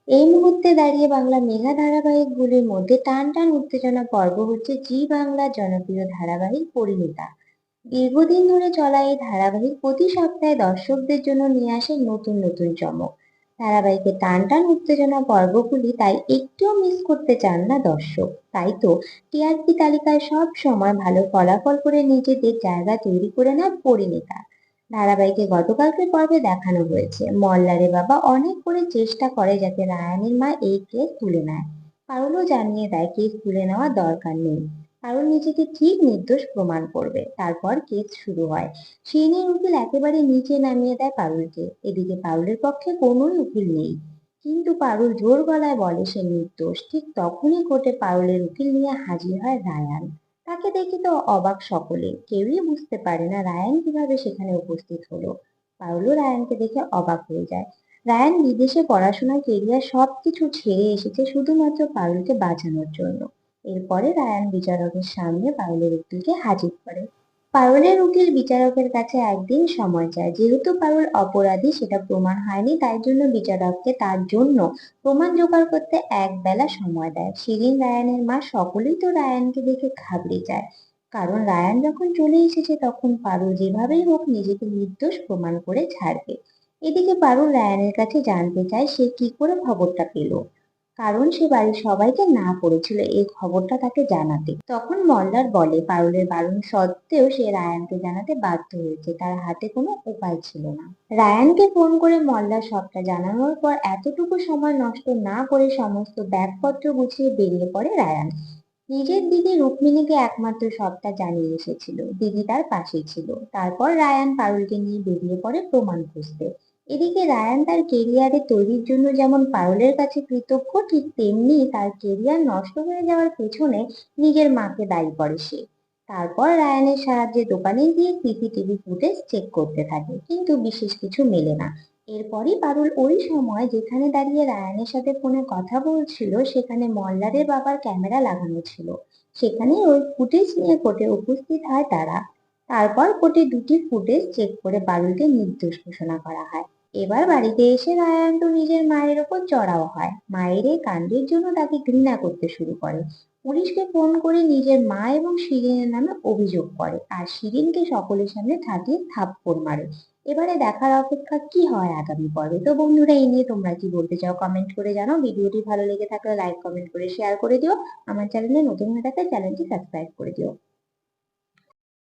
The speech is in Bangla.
এই মুহূর্তে দাঁড়িয়ে বাংলা মেগা ধারাবাহিকগুলির মধ্যে টান টান উত্তেজনা পর্ব হচ্ছে জি বাংলার জনপ্রিয় ধারাবাহিক পরিণীতা। দীর্ঘদিন ধরে চলা এই ধারাবাহিক প্রতি সপ্তাহে দর্শকদের জন্য নিয়ে আসে নতুন নতুন চমক। ধারাবাহিকের টান টান উত্তেজনা পর্বগুলি তাই একটুও মিস করতে চান না দর্শক। তাই তো টিআরপি তালিকায় সব সময় ভালো ফলাফল করে নিজেদের জায়গা তৈরি করে নেয় পরিণীতা। ধারাবাহিকে গতকালকের পর্বে দেখানো হয়েছে মল্লারের বাবা অনেক করে চেষ্টা করে যাতে রায়ানের মা এই কেস তুলে নেয়। পারুলও জানিয়ে দেয় কেস তুলে নেওয়ার দরকার নেই, কারণ নিজেকে ঠিক নির্দোষ প্রমাণ করবে। তারপর কেস শুরু হয়। শিরিনের উকিল একেবারে নিচে নামিয়ে দেয় পারুলকে। এদিকে পারুলের পক্ষে কোনোই উকিল নেই, কিন্তু পারুল জোর গলায় বলে সে নির্দোষ। ঠিক তখনই কোর্টে পারুলের উকিল নিয়ে হাজির হয় রায়ান। তাকে দেখে তো অবাক সকলে, কেউই বুঝতে পারে না রায়ান কিভাবে সেখানে উপস্থিত হলো। পারুলও রায়ানকে দেখে অবাক হয়ে যায়। রায়ান বিদেশে পড়াশোনা কেরিয়ার সবকিছু ছেড়ে এসেছে শুধুমাত্র পারুলকে বাঁচানোর জন্য। এরপরে রায়ান বিচারকের সামনে পারুলের উকিলকে হাজির করে। পারুলের উকিল বিচারকের কাছে একদিন সময় চায়, যেহেতু পারুল অপরাধী সেটা প্রমাণ হয়নি, তাই জন্য বিচারককে তার জন্য প্রমাণ জোগাড় করতে এক বেলা সময় দেয়। শিরিন, রায়ানের মা সকলেই তো রায়ানকে দেখে ঘাবড়ে যায়, কারণ রায়ান যখন চলে এসেছে তখন পারুল যেভাবেই হোক নিজেকে নির্দোষ প্রমাণ করে ছাড়বে। এদিকে পারুল রায়ানের কাছে জানতে চায় সে কি করে খবরটা পেল, কারণ সে বাড়ির সবাইকে না করেছিল এই খবরটা তাকে জানাতে। তখন মল্লার বলে পারুলের বারণ সত্ত্বেও সে রায়ানকে জানাতে বাধ্য হয়েছে, তার হাতে কোনো উপায় ছিল না। রায়ানকে ফোন করে মল্লার সবটা জানানোর পর এতটুকু সময় নষ্ট না করে সমস্ত ব্যাগপত্র গুছিয়ে বেরিয়ে পড়ে রায়ান। নিজের দিদি রুক্মিণীকে একমাত্র সবটা জানিয়ে এসেছিল, দিদি তার পাশে ছিল। তারপর রায়ান পারুলকে নিয়ে বেরিয়ে পড়ে প্রমাণ খুঁজতে। এদিকে রায়ান তার কেরিয়ারে তৈরির জন্য যেমন পারুলের কাছে কৃতজ্ঞ, ঠিক তেমনি তার কেরিয়ার নষ্ট হয়ে যাওয়ার পেছনে নিজের মাকে দায়ী করে সে। তারপর রায়ানের সাহায্যে দোকানে গিয়ে সিসিটিভি ফুটেজ চেক করতে থাকে, কিন্তু বিশেষ কিছু মেলে না। এরপরই পারুল ওই সময় যেখানে দাঁড়িয়ে রায়ানের সাথে ফোনে কথা বলছিল সেখানে মল্লারের বাবার ক্যামেরা লাগানো ছিল। সেখানে ওই ফুটেজ নিয়ে কোর্টে উপস্থিত হয় তারা। তারপর কোর্টে দুটি ফুটেজ চেক করে পারুলকে নির্দোষ ঘোষণা করা হয়। এবার বাড়িতে এসে রায়ান তো নিজের মায়ের ওপর চড়াও হয়। মায়ের এই কাণ্ডের জন্য তাকে ঘৃণা করতে শুরু করে। পুলিশকে ফোন করে নিজের মা এবং শিরিনের নামে অভিযোগ করে, আর শিরিনকে সকলের সামনে ঠাকিয়ে থাপ্পড় মারে। এবারে দেখার অপেক্ষা কি হয় আগামী পর্বে। তো বন্ধুরা, এই নিয়ে তোমরা কি বলতে চাও কমেন্ট করে জানাও। ভিডিওটি ভালো লেগে থাকলে লাইক কমেন্ট করে শেয়ার করে দিও। আমার চ্যানেলে নতুন হয়ে থাকলে চ্যানেলটি সাবস্ক্রাইব করে দিও।